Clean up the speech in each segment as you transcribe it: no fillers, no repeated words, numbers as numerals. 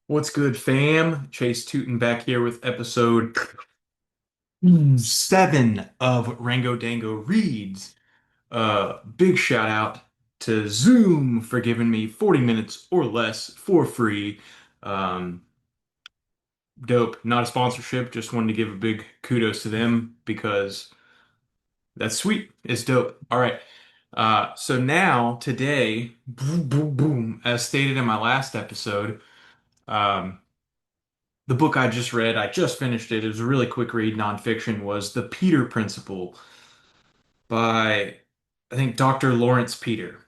What's good, fam? Chase Tootin back here with episode 7 of Rango Dango Reads. Big shout out to Zoom for giving me 40 minutes or less for free. Um, Dope. Not a sponsorship, just wanted to give a big kudos to them because that's sweet. It's dope. All right. So now, today, boom, boom, boom, as stated in my last episode, um, the book I just read, I just finished it. It was a really quick read, nonfiction, was The Peter Principle by, I think, Dr. Lawrence Peter,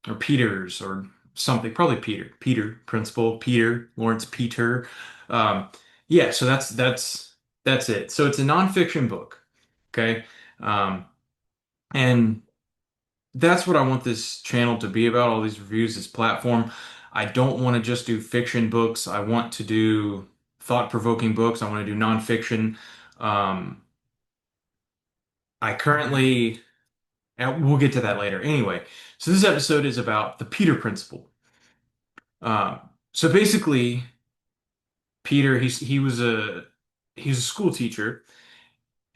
or Peters, or something, probably Peter. Peter Principle, Peter, Lawrence Peter. Um, yeah, so that's it. So it's a nonfiction book, okay? Um, and that's what I want this channel to be about, all these reviews, this platform. I don't want to just do fiction books. I want to do thought-provoking books. I want to do nonfiction. Um, I currently, and we'll get to that later. Anyway, so this episode is about the Peter Principle. So basically, Peter, he was a school teacher,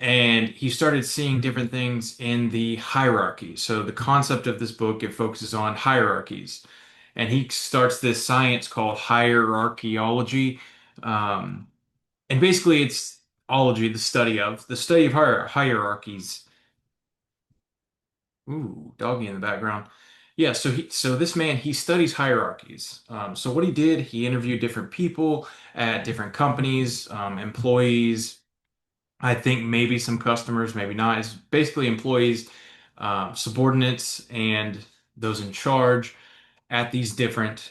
and he started seeing different things in the hierarchy. So the concept of this book, it focuses on hierarchies. And he starts this science called hierarchaeology. Um, and basically it's ology, the study of hierarchies. Ooh, doggy in the background. Yeah, so this man, he studies hierarchies. So what he did, he interviewed different people at different companies, employees, I think maybe some customers, maybe not. It's basically employees, subordinates, and those in charge at these different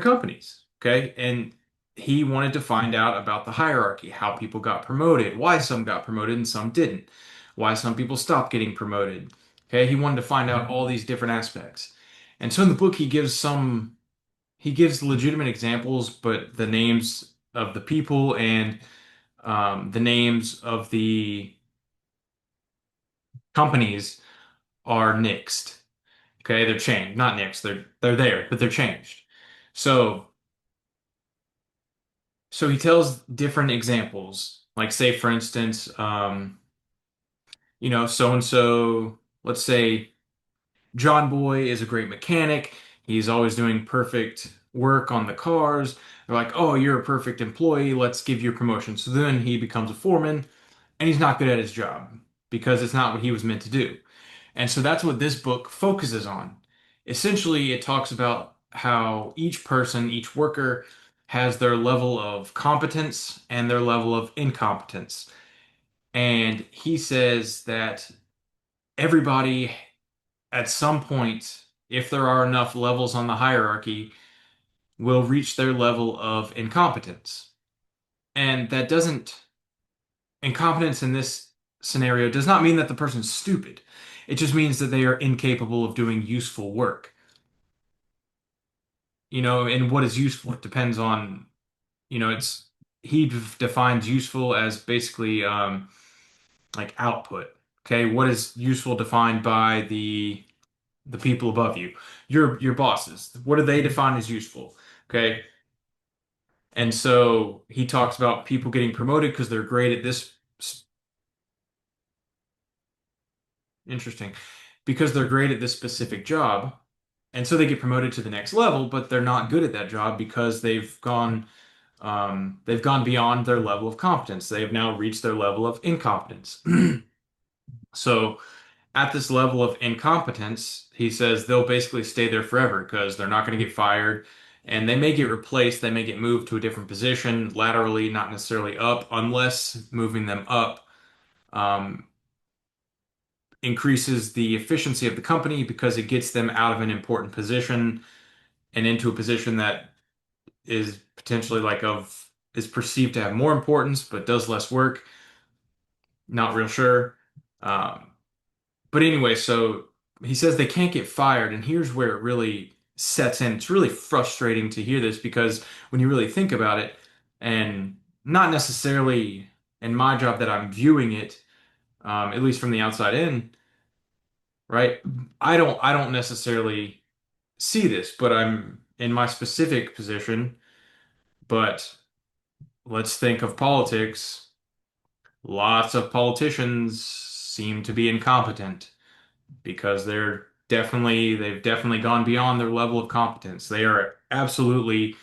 companies. Okay, and he wanted to find out about the hierarchy, how people got promoted, why some got promoted and some didn't, why some people stopped getting promoted. Okay, he wanted to find out all these different aspects. And so in the book, he gives legitimate examples, but the names of the people and the names of the companies are nixed. Okay, they're changed, not nixed. They're there, but they're changed. So so he tells different examples, like say for instance, so and so. Let's say John Boy is a great mechanic. He's always doing perfect work on the cars. They're like, oh, you're a perfect employee. Let's give you a promotion. So then he becomes a foreman, and he's not good at his job because it's not what he was meant to do. And so that's what this book focuses on. Essentially, it talks about how each person, each worker, has their level of competence and their level of incompetence. And he says that everybody, at some point, if there are enough levels on the hierarchy, will reach their level of incompetence. And incompetence in this scenario does not mean that the person's stupid. It just means that they are incapable of doing useful work. And what is useful, it depends on, it's he defines useful as basically like output. Okay, what is useful defined by the people above you, your bosses? What do they define as useful? Okay, and so he talks about people getting promoted because they're great at this. Interesting, because they're great at this specific job, and so they get promoted to the next level, but they're not good at that job because they've gone beyond their level of competence. They have now reached their level of incompetence. So at this level of incompetence, he says they'll basically stay there forever because they're not going to get fired, and they may get replaced. They may get moved to a different position laterally, not necessarily up, unless moving them up um, increases the efficiency of the company because it gets them out of an important position and into a position that is potentially is perceived to have more importance but does less work. Not real sure. Um, but anyway, so he says they can't get fired, and here's where it really sets in. It's really frustrating to hear this because when you really think about it, and not necessarily in my job that I'm viewing it, at least from the outside in, right? I don't necessarily see this, but I'm in my specific position. But let's think of politics. Lots of politicians seem to be incompetent because they've definitely gone beyond their level of competence. They are absolutely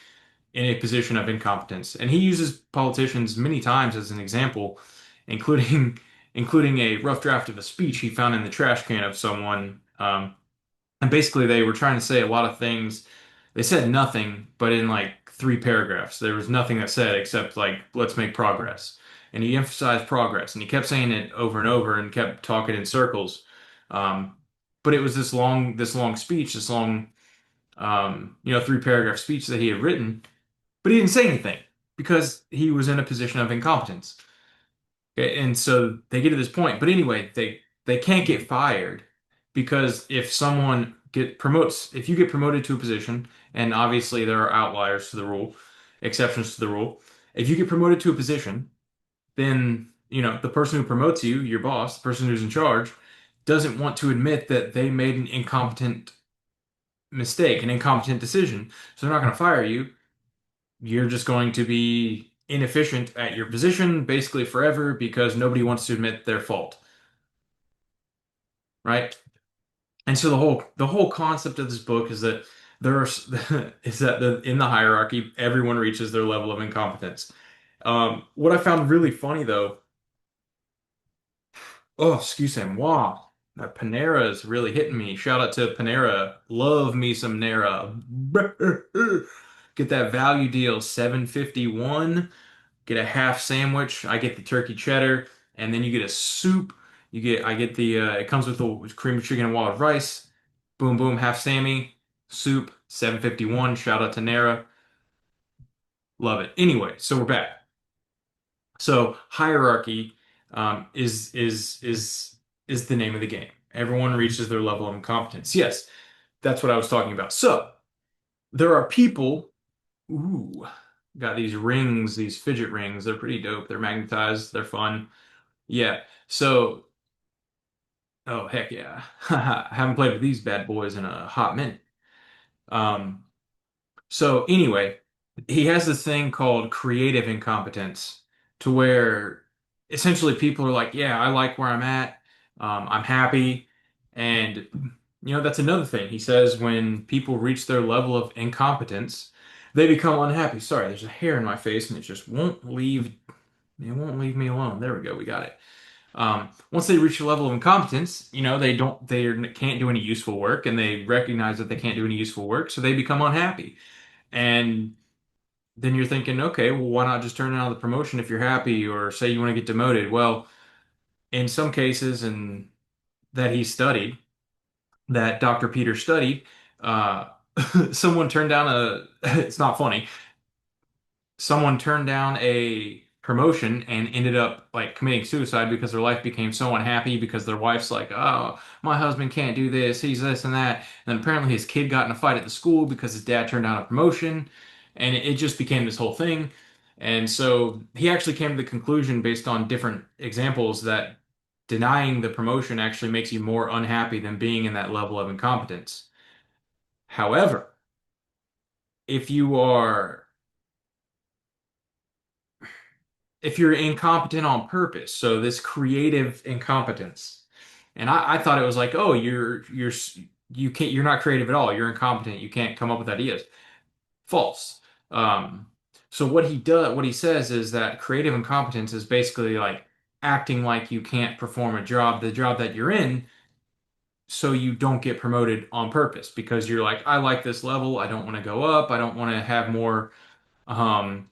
in a position of incompetence. And he uses politicians many times as an example, including including a rough draft of a speech he found in the trash can of someone. And basically, they were trying to say a lot of things. They said nothing, but in like three paragraphs, there was nothing that said except like, let's make progress. And he emphasized progress, and he kept saying it over and over and kept talking in circles. Um, but it was this long speech, this long, three paragraph speech that he had written, but he didn't say anything because he was in a position of incompetence. Okay, and so they get to this point. But anyway, they can't get fired because if you get promoted to a position, and obviously there are outliers to the rule, exceptions to the rule. If you get promoted to a position, then the person who promotes you, your boss, the person who's in charge, doesn't want to admit that they made an incompetent mistake, an incompetent decision. So they're not going to fire you. You're just going to be inefficient at your position basically forever because nobody wants to admit their fault, right? And so the whole concept of this book is that there are is that in the hierarchy everyone reaches their level of incompetence. What I found really funny though, oh excuse me, wow, that Panera is really hitting me. Shout out to Panera, love me some Nera. Get that value deal, 7.51. Get a half sandwich. I get the turkey cheddar, and then you get a soup. I get it comes with the cream of chicken and wild rice. Boom, boom, half Sammy, soup, 7.51. Shout out to Nara. Love it. Anyway, so we're back. So hierarchy is the name of the game. Everyone reaches their level of incompetence. Yes, that's what I was talking about. So there are people. Ooh, got these rings, these fidget rings. They're pretty dope. They're magnetized. They're fun. Yeah. So, oh heck yeah. I haven't played with these bad boys in a hot minute. Um, so anyway, he has this thing called creative incompetence to where essentially people are like, yeah, I like where I'm at. I'm happy. And that's another thing. He says when people reach their level of incompetence, they become unhappy. Sorry, there's a hair in my face and it won't leave me alone. There we go. We got it. Once they reach a level of incompetence, they can't do any useful work, and they recognize that they can't do any useful work, so they become unhappy. And then you're thinking, okay, well, why not just turn down the promotion if you're happy, or say you want to get demoted? Well, in some cases, and that he studied, that Dr. Peter studied, uh, someone turned down a. It's not funny. Someone turned down a promotion and ended up like committing suicide because their life became so unhappy because their wife's like, oh, my husband can't do this, he's this and that. And then apparently his kid got in a fight at the school because his dad turned down a promotion, and it just became this whole thing. And so he actually came to the conclusion based on different examples that denying the promotion actually makes you more unhappy than being in that level of incompetence. However, if you are if you're incompetent on purpose. So this creative incompetence. And I thought it was like, oh, you're not creative at all. You're incompetent. You can't come up with ideas. False. Um, so what he says is that creative incompetence is basically like acting like you can't perform the job that you're in, so you don't get promoted on purpose because you're like, I like this level. I don't want to go up. I don't want to have more. Um,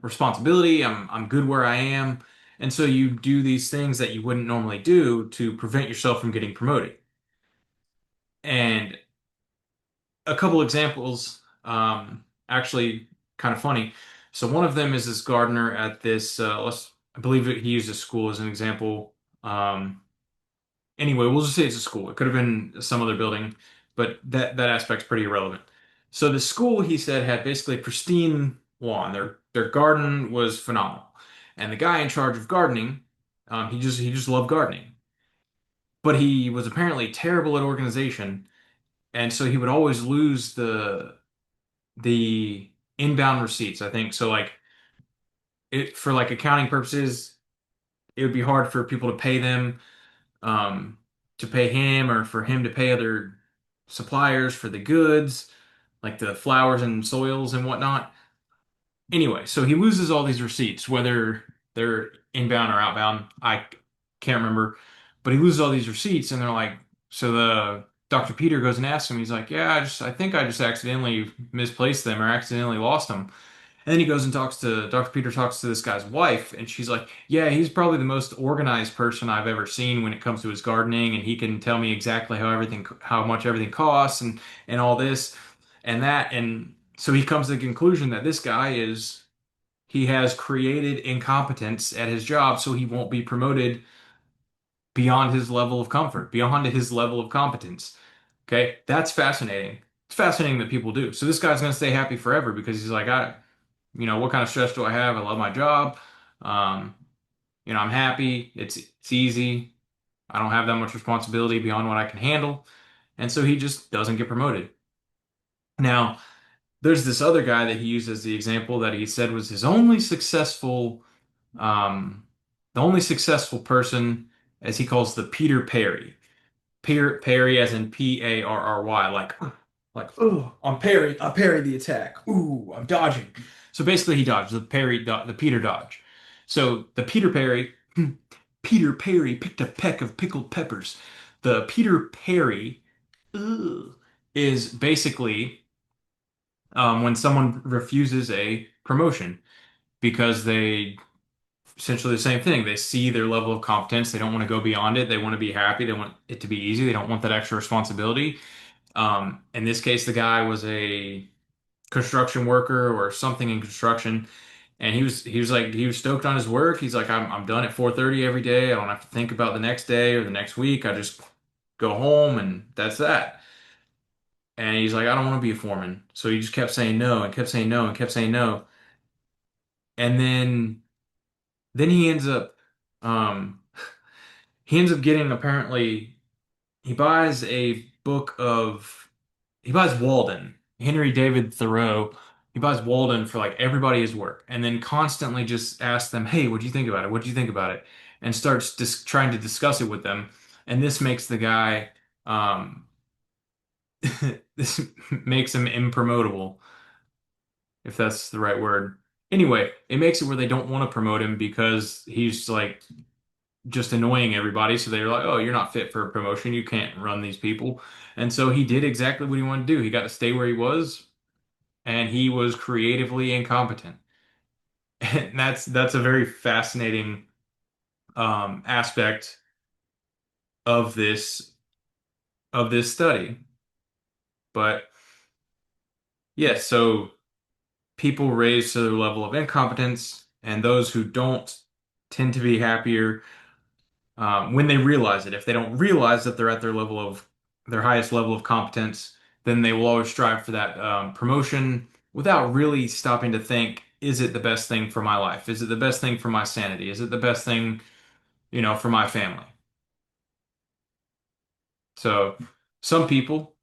Responsibility. I'm good where I am. And so you do these things that you wouldn't normally do to prevent yourself from getting promoted. And a couple examples, actually kind of funny. So one of them is this gardener at this, I believe he used a school as an example. Anyway, we'll just say it's a school. It could have been some other building, but that aspect's pretty irrelevant. So the school, he said, had basically pristine lawn. Their garden was phenomenal, and the guy in charge of gardening, he just loved gardening, but he was apparently terrible at organization, and so he would always lose the inbound receipts, I think. So like it for like accounting purposes, it would be hard for people to pay them, um, to pay him or for him to pay other suppliers for the goods, like the flowers and soils and whatnot. Anyway, so he loses all these receipts, whether they're inbound or outbound. I can't remember, but he loses all these receipts, and they're like, so the Dr. Peter goes and asks him. He's like, yeah, I think I just accidentally misplaced them or accidentally lost them. And then he goes and talks to Dr. Peter talks to this guy's wife, and she's like, yeah, he's probably the most organized person I've ever seen when it comes to his gardening, and he can tell me exactly how much everything costs, and all this and that. And so he comes to the conclusion that this guy is he has created incompetence at his job, so he won't be promoted beyond his level of comfort, beyond his level of competence. Okay, that's fascinating. It's fascinating that people do. So this guy's gonna stay happy forever because he's like, what kind of stress do I have? I love my job. Um, I'm happy. It's easy. I don't have that much responsibility beyond what I can handle. And so he just doesn't get promoted. Now, there's this other guy that he used as the example that he said was his only um, the only successful person, as he calls the Peter Perry. Peter Perry as in Parry, like, oh, I parry the attack. Ooh, I'm dodging. So basically, he dodged the Peter dodge. So the Peter Perry, Peter Perry picked a peck of pickled peppers. The Peter Perry, ugh, is basically when someone refuses a promotion because they essentially the same thing. They see their level of competence. They don't want to go beyond it. They want to be happy. They want it to be easy. They don't want that extra responsibility. In this case, the guy was a construction worker or something in construction, and he was stoked on his work. He's like, I'm done at 4:30 every day. I don't have to think about the next day or the next week. I just go home and that's that. And he's like, I don't want to be a foreman. So he just kept saying no and kept saying no and kept saying no. And then um he ends up getting apparently he buys a book of he buys Walden, Henry David Thoreau. He buys Walden for like everybody his work, and then constantly just asks them, "Hey, what do you think about it? What do you think about it?" And starts trying to discuss it with them. And this makes the guy, um, this makes him impromotable, if that's the right word. Anyway, it makes it where they don't want to promote him because he's like just annoying everybody. So they're like, oh, you're not fit for a promotion. You can't run these people. And so he did exactly what he wanted to do. He got to stay where he was, and he was creatively incompetent. And that's a very fascinating aspect of this study. But yes, so people raised to their level of incompetence, and those who don't tend to be happier when they realize it. If they don't realize that they're at their highest level of competence, then they will always strive for that promotion without really stopping to think, is it the best thing for my life? Is it the best thing for my sanity? Is it the best thing, for my family? So some people,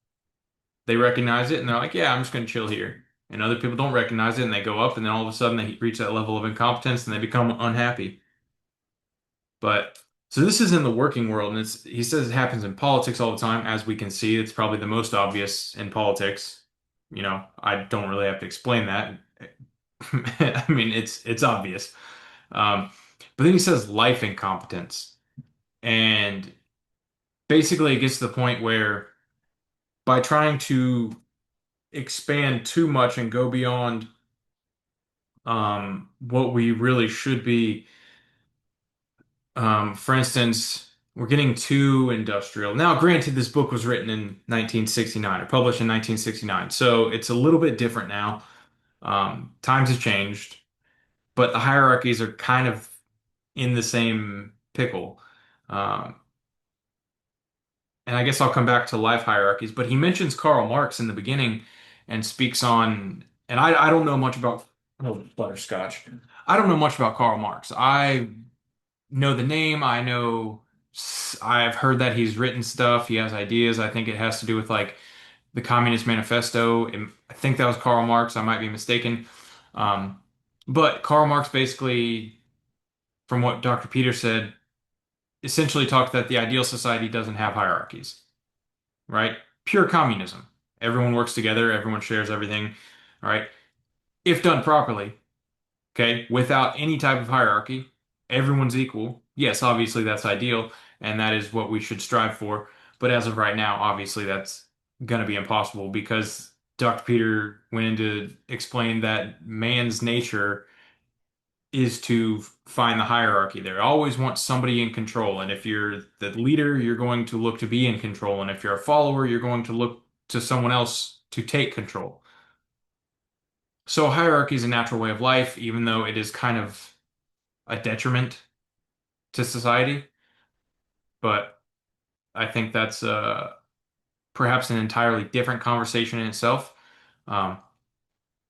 they recognize it and they're like, yeah, I'm just going to chill here. And other people don't recognize it and they go up and then all of a sudden they reach that level of incompetence and they become unhappy. But so this is in the working world, and he says it happens in politics all the time, as we can see. It's probably the most obvious in politics. I don't really have to explain that. I mean, it's obvious. Um, but then he says life incompetence, and basically it gets to the point where by trying to expand too much and go beyond what we really should be. For instance, we're getting too industrial. Now, granted, this book was written in 1969 or published in 1969, so it's a little bit different now. Times have changed, but the hierarchies are kind of in the same pickle. Um, and I guess I'll come back to life hierarchies, but he mentions Karl Marx in the beginning and speaks on, and I don't know much about, oh, butterscotch. I don't know much about Karl Marx. I know the name. I've heard that he's written stuff. He has ideas. I think it has to do with like the Communist Manifesto. I think that was Karl Marx. I might be mistaken. Um, but Karl Marx basically, from what Dr. Peter said, essentially talked that the ideal society doesn't have hierarchies, right? Pure communism. Everyone works together, everyone shares everything, right? If done properly, okay, without any type of hierarchy, everyone's equal. Yes, obviously that's ideal, and that is what we should strive for. But as of right now, obviously that's going to be impossible because Dr. Peter went in to explain that man's nature is to find the hierarchy there. Always want somebody in control. And if you're the leader, you're going to look to be in control. And if you're a follower, you're going to look to someone else to take control. So hierarchy is a natural way of life, even though it is kind of a detriment to society. But I think that's perhaps an entirely different conversation in itself. Um,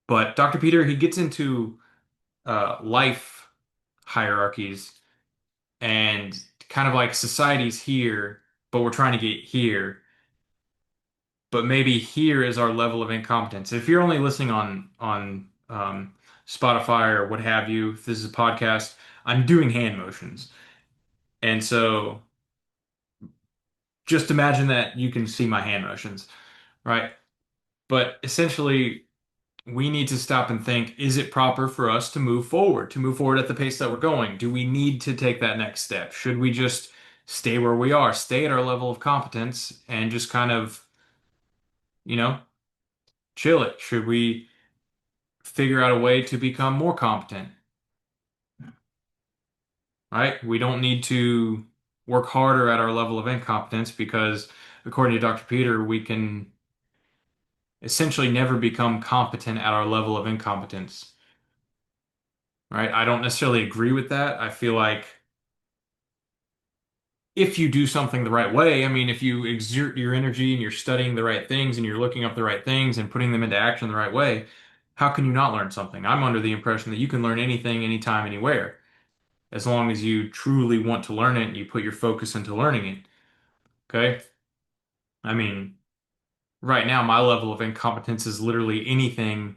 but Dr. Peter, he gets into life hierarchies and kind of like society's here, but we're trying to get here. But maybe here is our level of incompetence. If you're only listening on Spotify or what have you, if this is a podcast, I'm doing hand motions. And so just imagine that you can see my hand motions, right? But essentially, we need to stop and think, is it proper for us to move forward at the pace that we're going? Do we need to take that next step? Should we just stay where we are, stay at our level of competence, and just kind of, you know, chill it? Should we figure out a way to become more competent, right? We don't need to work harder at our level of incompetence because, according to Dr. Peter, we can essentially never become competent at our level of incompetence, right? I don't necessarily agree with that. I feel like if you do something the right way, I mean, if you exert your energy and you're studying the right things and you're looking up the right things and putting them into action the right way, how can you not learn something? I'm under the impression that you can learn anything, anytime, anywhere, as long as you truly want to learn it and you put your focus into learning it. Okay? I mean, right now, my level of incompetence is literally anything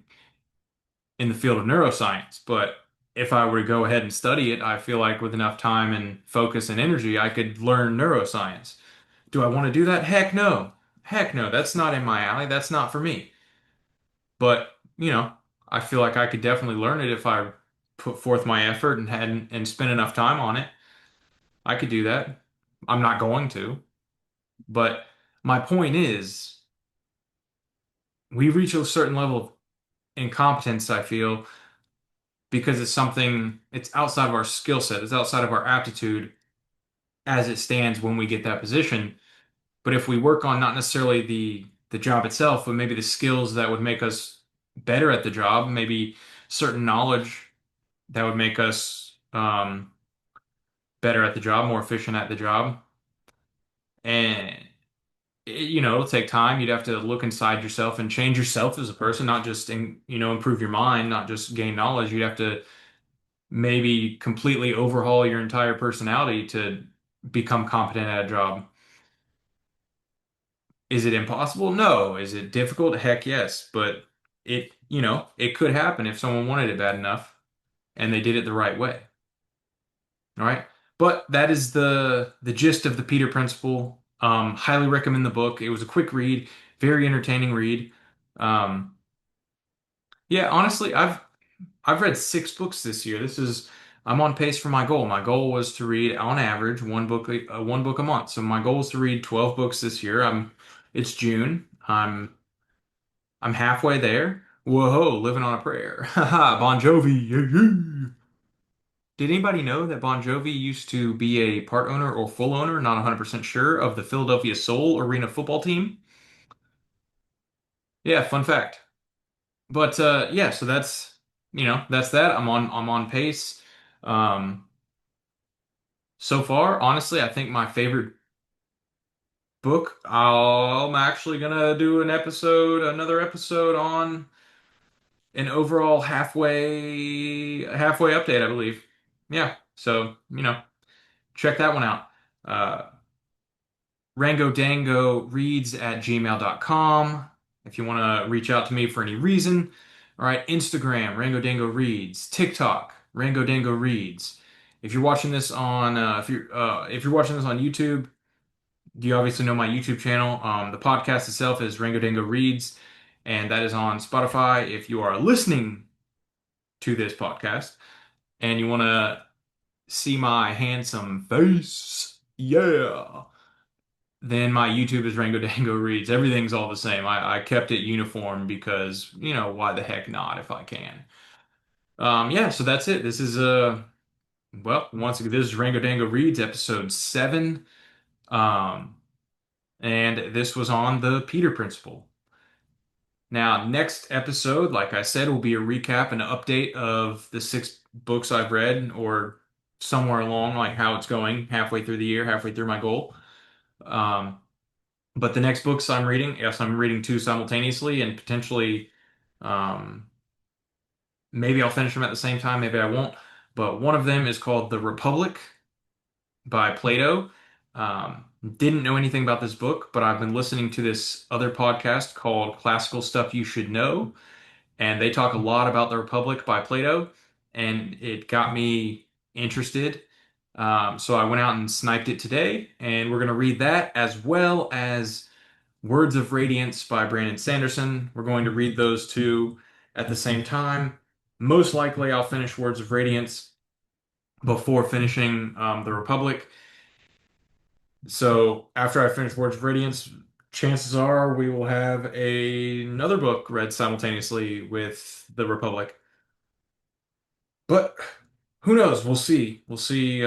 in the field of neuroscience, but if I were to go ahead and study it, I feel like with enough time and focus and energy, I could learn neuroscience. Do I want to do that? Heck no. Heck no. That's not in my alley. That's not for me. But, I feel like I could definitely learn it if I put forth my effort and had and spent enough time on it. I could do that. I'm not going to. But my point is, we reach a certain level of incompetence, I feel, because it's outside of our skill set. It's outside of our aptitude as it stands when we get that position. But if we work on not necessarily the job itself, but maybe the skills that would make us better at the job, maybe certain knowledge that would make us better at the job, more efficient at the job. And it'll take time. You'd have to look inside yourself and change yourself as a person, not just improve your mind, not just gain knowledge. You'd have to maybe completely overhaul your entire personality to become competent at a job. Is it impossible? No. Is it difficult? Heck yes. But it could happen if someone wanted it bad enough and they did it the right way. All right. But that is the gist of the Peter Principle. Highly recommend the book. It was a quick read, very entertaining read. Um, yeah, honestly, I've read 6 books this year. I'm on pace for my goal. My goal was to read on average one book a month. So my goal is to read 12 books this year. It's June. I'm halfway there. Whoa, living on a prayer. Haha, Bon Jovi. Yeah, yeah. Did anybody know that Bon Jovi used to be a part owner or full owner, not 100% sure, of the Philadelphia Soul Arena football team? Yeah, fun fact. But yeah, so that's that. I'm on pace. Um, so far, honestly, I think my favorite book, I'm actually gonna do another episode on an overall halfway update, I believe. Yeah, so check that one out. Rango Dango reads at gmail.com. if you want to reach out to me for any reason. All right, Instagram, Rango Dango Reads, TikTok, Rango Dango Reads. If you're watching this on if you're watching this on YouTube, you obviously know my YouTube channel. The podcast itself is Rango Dango Reads, and that is on Spotify. If you are listening to this podcast and you want to see my handsome face, yeah, then my YouTube is Rango Dango Reads. Everything's all the same. I kept it uniform because, why the heck not if I can. Yeah, so that's it. This is well, once again, this is Rango Dango Reads episode 7. Um, and this was on the Peter Principle. Now, next episode, like I said, will be a recap and an update of the 6 books I've read, or somewhere along like how it's going, halfway through the year, halfway through my goal. Um, but the next books I'm reading, yes, I'm reading 2 simultaneously, and potentially, um, maybe I'll finish them at the same time, maybe I won't. But one of them is called The Republic by Plato. Um, didn't know anything about this book, but I've been listening to this other podcast called Classical Stuff You Should Know, and they talk a lot about The Republic by Plato, and it got me interested. So I went out and sniped it today, and we're going to read that as well as Words of Radiance by Brandon Sanderson. We're going to read those two at the same time. Most likely, I'll finish Words of Radiance before finishing The Republic. So after I finish Words of Radiance, chances are we will have another book read simultaneously with The Republic. But who knows? We'll see. We'll see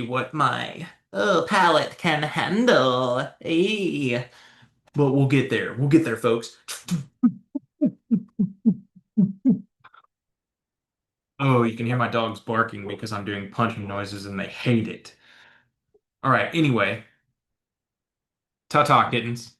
what my palate can handle. But we'll get there. We'll get there, folks. Oh, you can hear my dogs barking because I'm doing punching noises and they hate it. All right, anyway, ta-ta, kittens.